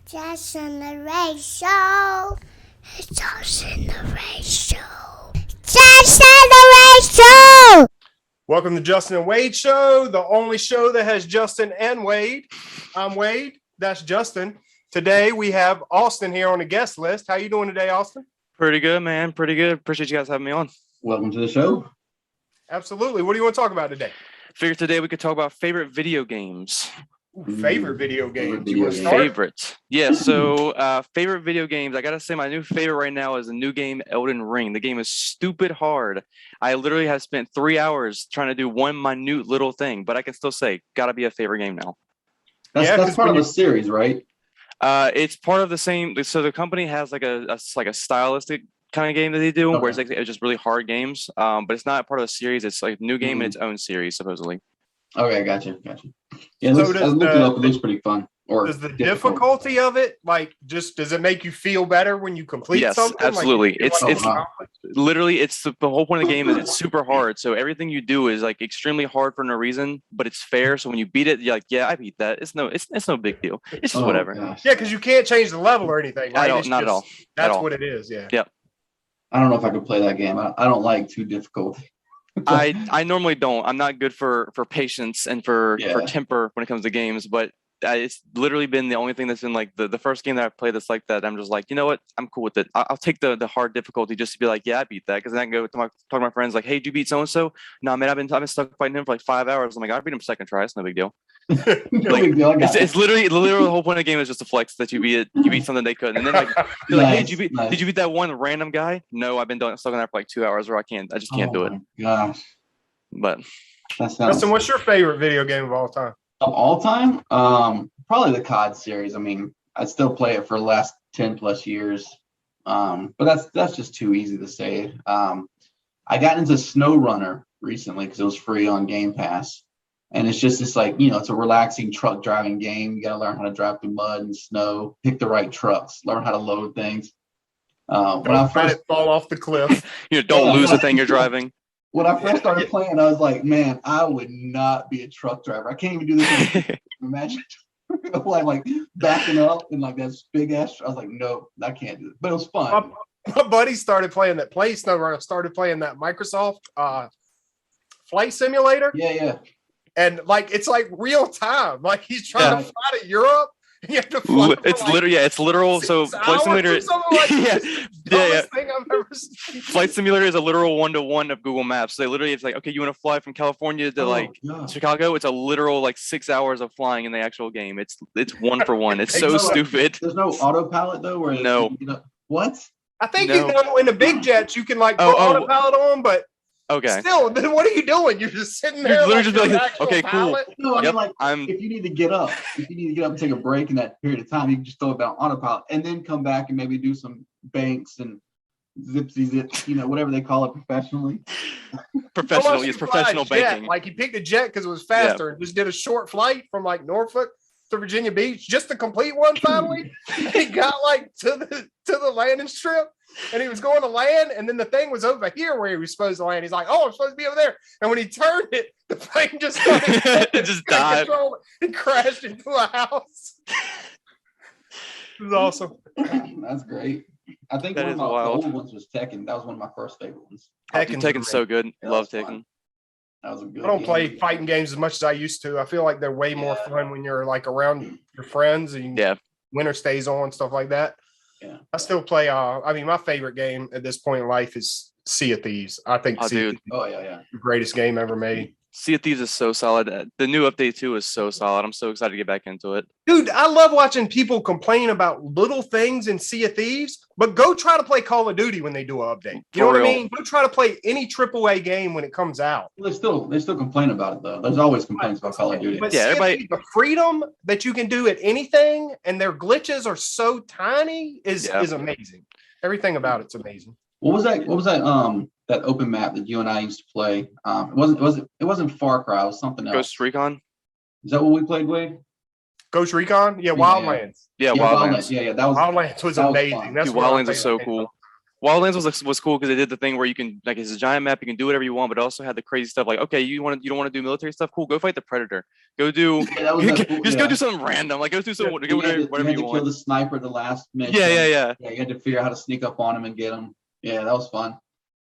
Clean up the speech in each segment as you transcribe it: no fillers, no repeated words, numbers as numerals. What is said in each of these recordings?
Justin the Ray Show. It's Justin the Ray Show. Justin the Ray Show. Welcome to Justin and Wade Show, the only show that has Justin and Wade. I'm Wade. That's Justin. Today we have Austin here on the guest list. How you doing today, Austin? Pretty good, man. Pretty good. Appreciate you guys having me on. Welcome to the show. Absolutely. What do you want to talk about today? Figured today we could talk about favorite video games. Favorite video games. Favorite You want to video start? Favorites. Yeah, so favorite video games. I gotta say my new favorite right now is the new game Elden Ring. The game is stupid hard. I literally have spent 3 hours trying to do one minute little thing, but I can still say gotta be a favorite game now. That's part of a series, right? It's part of the same. So the company has like a stylistic kind of game that they do, where it's like it's just really hard games. But it's not part of the series. It's like a new game in its own series, supposedly. Okay, gotcha. Yeah, So I looked it up. It looks pretty fun. Or Does the difficulty of it, does it make you feel better when you complete something? Yes, absolutely. Like, It's literally, it's the whole point of the game is it's super hard. So everything you do is like extremely hard for no reason, but it's fair. So when you beat it, you're like, yeah, I beat that. It's no big deal. It's just whatever. Gosh. Yeah, because you can't change the level or anything. Right? Not at all. That's what it is. Yeah. Yep. I don't know if I could play that game. I don't like too difficult. I normally don't. I'm not good for patience and for temper when it comes to games, but it's literally been the only thing that's been like the first game that I've played that's like that. I'm just like, you know what? I'm cool with it. I'll take the hard difficulty just to be like, yeah, I beat that. Because then I can go talk to my friends like, hey, did you beat so and so? No, man, I've been stuck fighting him for like 5 hours. I'm like, I beat him second try. It's no big deal. It's literally the whole point of the game is just to flex that you beat something they couldn't. And then like, you're like, hey, did you beat that one random guy? No, I've been stuck on that for like 2 hours, or I just can't do it. Gosh, But Justin, what's your favorite video game of all time? Of all time, probably the COD series. I mean, I still play it for the last 10 plus years. But that's just too easy to say. I got into SnowRunner recently because it was free on Game Pass. And it's just this like, it's a relaxing truck driving game. You got to learn how to drive through mud and snow, pick the right trucks, learn how to load things. When I first fall off the cliff. Don't lose the thing you're driving. When I first started playing, I was like, man, I would not be a truck driver. I can't even do this. Imagine like backing up and like that big ass. I was like, no, I can't do it. But it was fun. My buddy started playing that SnowRunner. Started playing that Microsoft flight simulator. Yeah. And like it's like real time. Like he's trying to fly to Europe. And you have to fly it's literal. So flight simulator. Like thing I've ever seen. Flight simulator is a literal 1-to-1 of Google Maps. They literally, it's like, okay, you want to fly from California to Chicago? It's a literal like 6 hours of flying in the actual game. It's 1 for 1. It's so stupid. There's no autopilot though. Where what? I think in the big jets you can like put autopilot on, but. Okay. Still, then what are you doing? You're just sitting there. You're literally just like, okay, cool. No, if you need to get up, and take a break in that period of time, you can just throw it down autopilot and then come back and maybe do some banks and zips, whatever they call it professionally. Professional banking. Like he picked a jet because it was faster and just did a short flight from like Norfolk to Virginia Beach just to complete one finally. He got like to the landing strip. And he was going to land, and then the thing was over here where he was supposed to land. He's like, "Oh, I'm supposed to be over there." And when he turned it, the plane just it just died and crashed into a house. It was awesome. That's great. I think one of my old ones was Tekken. That was one of my first favorite ones. Tekken's so good. Love Tekken. That was a good. I don't play fighting games as much as I used to. I feel like they're way more fun when you're like around your friends and winter stays on, stuff like that. Yeah. I still play. My favorite game at this point in life is Sea of Thieves. I think the greatest game ever made. Sea of Thieves is so solid. The new update too is so solid. I'm so excited to get back into it. Dude, I love watching people complain about little things in Sea of Thieves, but go try to play Call of Duty when they do an update. You know what I mean? Go try to play any AAA game when it comes out. They still complain about it though. There's always complaints about Call of Duty. But everybody, the freedom that you can do at anything and their glitches are so tiny is amazing. Everything about it's amazing. What was that? That open map that you and I used to play. It wasn't Far Cry. It was something else. Ghost Recon. Is that what we played, Wade? Ghost Recon? Yeah, Wildlands. Yeah, Wildlands. Yeah, that was Wildlands was amazing. Fun. That's Wildlands is so cool. Wildlands was cool because they did the thing where you can like it's a giant map, you can do whatever you want, but it also had the crazy stuff like okay, you don't want to do military stuff, cool, go fight the Predator, go do that was that cool, just go do something random, like go do something you whatever had to you want. Kill the sniper the last mission. Yeah. You had to figure out how to sneak up on him and get him. Yeah, that was fun.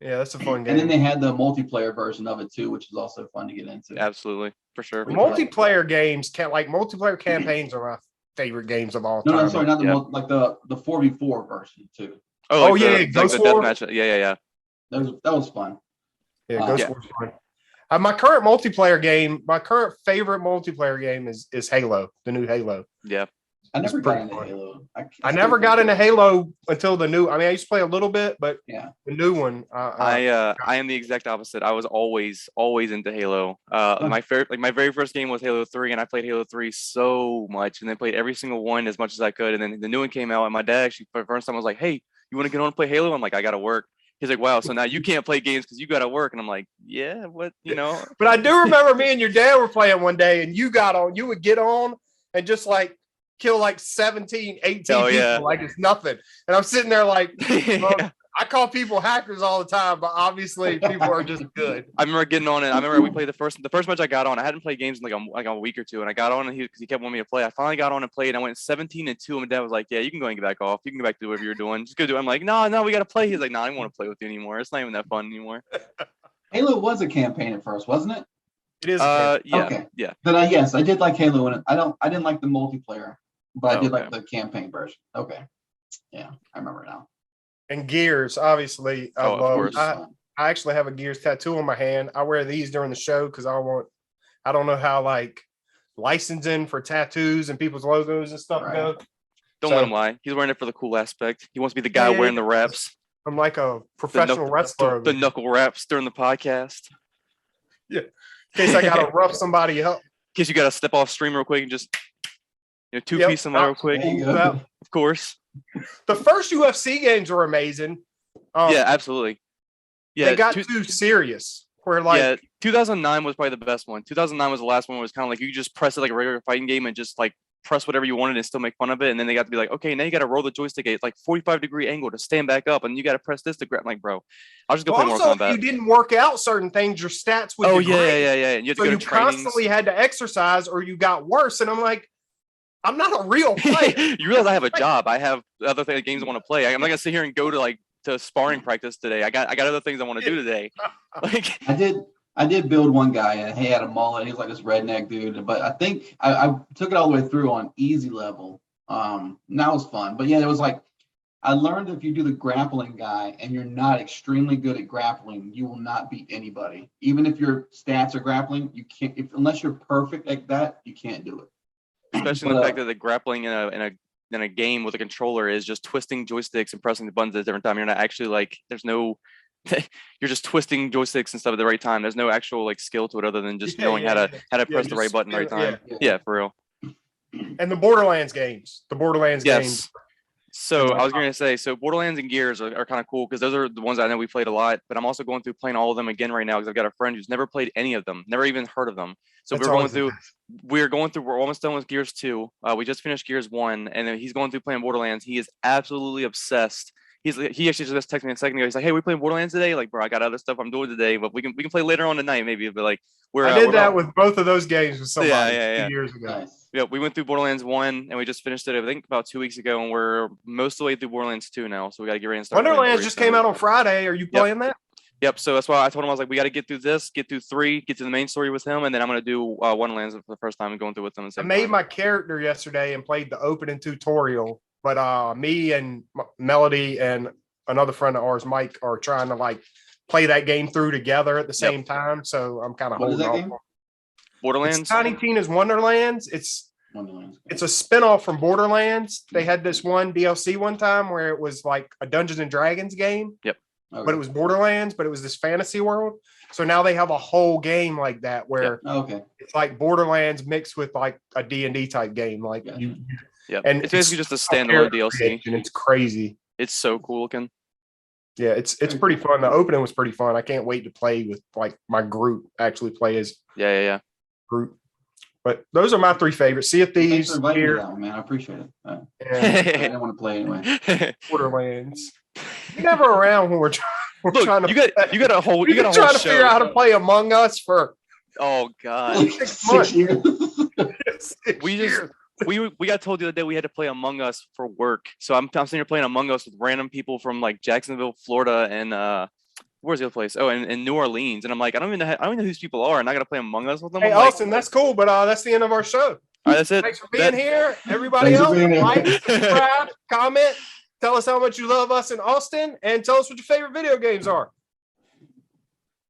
Yeah, that's a fun game. And then they had the multiplayer version of it too, which is also fun to get into. Absolutely, for sure. Multiplayer games multiplayer campaigns are my favorite games of all time. No, sorry, not the 4v4 version too. Oh, Ghost War? Deathmatch. Yeah. That was fun. Yeah, Ghost War's fun. My current favorite multiplayer game is Halo, the new Halo. Yeah. I never got into Halo. I never got into Halo until the new. I mean, I used to play a little bit, but yeah, the new one. I am the exact opposite. I was always into Halo. My very first game was Halo 3, and I played Halo 3 so much, and then played every single one as much as I could. And then the new one came out, and my dad actually for the first time was like, "Hey, you want to get on and play Halo?" I'm like, "I gotta work." He's like, "Wow, so now you can't play games because you gotta work." And I'm like, "Yeah, what, you know?" But I do remember me and your dad were playing one day, and you would get on and just like kill like 17, 18 people like it's nothing. And I'm sitting there like, I call people hackers all the time, but obviously people are just good. I remember getting on it. I remember we played the first match I got on. I hadn't played games in like a week or two, and I got on and because he kept wanting me to play. I finally got on and played, and I went 17-2. And my dad was like, "Yeah, you can go and get back off. You can go back to do whatever you're doing. Just go do it." I'm like, "No, we got to play." He's like, "No, I don't want to play with you anymore. It's not even that fun anymore." Halo was a campaign at first, wasn't it? It is. Yeah. Then yes, I did like Halo, and I didn't like the multiplayer, but I did like the campaign version. Okay, yeah, I remember now. And Gears, obviously, I love. I actually have a Gears tattoo on my hand. I wear these during the show because I don't know how like licensing for tattoos and people's logos and stuff go. Don't let him lie. He's wearing it for the cool aspect. He wants to be the guy wearing the wraps. I'm like a professional wrestler. The knuckle wraps during the podcast. Yeah. In case I gotta rough somebody up. In case you gotta step off stream real quick and just two-piece somebody real quick. Of course. The first UFC games were amazing. Yeah, absolutely. Yeah, they got too serious. Where like 2009 was probably the best one. 2009 was the last one where it was kind of like you just press it like a regular fighting game and just like press whatever you wanted and still make fun of it. And then they got to be like, okay, now you got to roll the joystick at like 45-degree angle to stand back up, and you got to press this to grab. I'm like, bro, I'll just go play Mortal Kombat. If you didn't work out certain things, your stats would. Oh yeah. You had to go to trainings. Constantly had to exercise, or you got worse. And I'm like, I'm not a real player. You realize I have a job. I have other games I want to play. I'm not gonna sit here and go to sparring practice today. I got other things I want to do today. Like I did build one guy, and he had a mullet. He was like this redneck dude. But I think I took it all the way through on easy level. And that was fun. But yeah, it was like I learned if you do the grappling guy and you're not extremely good at grappling, you will not beat anybody. Even if your stats are grappling, you can't. Unless you're perfect like that, you can't do it. Especially the fact that the grappling in a game with a controller is just twisting joysticks and pressing the buttons at a different time. You're not actually like you're just twisting joysticks and stuff at the right time. There's no actual like skill to it other than just knowing how to press the right button right time. Yeah, for real. And the Borderlands games. Games. So I was going to say, Borderlands and Gears are kind of cool because those are the ones I know we played a lot, but I'm also going through playing all of them again right now because I've got a friend who's never played any of them, never even heard of them. So we're almost done with Gears 2. We just finished Gears 1, and then he's going through playing Borderlands. He is absolutely obsessed. He actually just texted me a second ago. He's like, "Hey, we playing Borderlands today?" Like, bro, I got other stuff I'm doing today, but we can play later on tonight maybe. But like, I did that with both of those games with somebody 2 years ago. Nice. Yeah, we went through Borderlands 1 and we just finished it, I think, about 2 weeks ago, and we're most of the way through Borderlands 2 now. So we got to get ready and start. Wonderlands just came out on Friday. Are you playing that? Yep. So that's why I told him, I was like, we got to get through this, get through 3, get to the main story with him, and then I'm gonna do Wonderlands for the first time and going through with him. I made my character yesterday and played the opening tutorial, but me and Melody and another friend of ours, Mike, are trying to like play that game through together at the same time. So I'm kind of holding off. Borderlands. It's Tiny Tina's Wonderlands. It's Wonderlands. It's a spinoff from Borderlands. They had this one DLC one time where it was like a Dungeons and Dragons game. Yep. Okay. But it was Borderlands, but it was this fantasy world. So now they have a whole game like that where it's like Borderlands mixed with like a D&D type game. Like and it's basically just a standalone DLC. And it's crazy. It's so cool looking. Yeah, it's pretty fun. The opening was pretty fun. I can't wait to play with like my group, actually play as group. But those are my 3 favorites. Sea of Thieves. Thanks for inviting me that one, man. I appreciate it. I didn't want to play anyway. Borderlands. You're never around when we're trying to. You got a whole. We've been trying to figure out how to play Among Us for. Oh God. 6 years. We got told the other day we had to play Among Us for work. So I'm sitting here playing Among Us with random people from like Jacksonville, Florida, and where's the other place? Oh, and New Orleans. And I'm like, I don't even know who these people are, and I got to play Among Us with them. Hey, Austin, that's cool, but that's the end of our show. All right, that's it. Thanks for being here, everybody else. Like, subscribe, comment, tell us how much you love us in Austin, and tell us what your favorite video games are.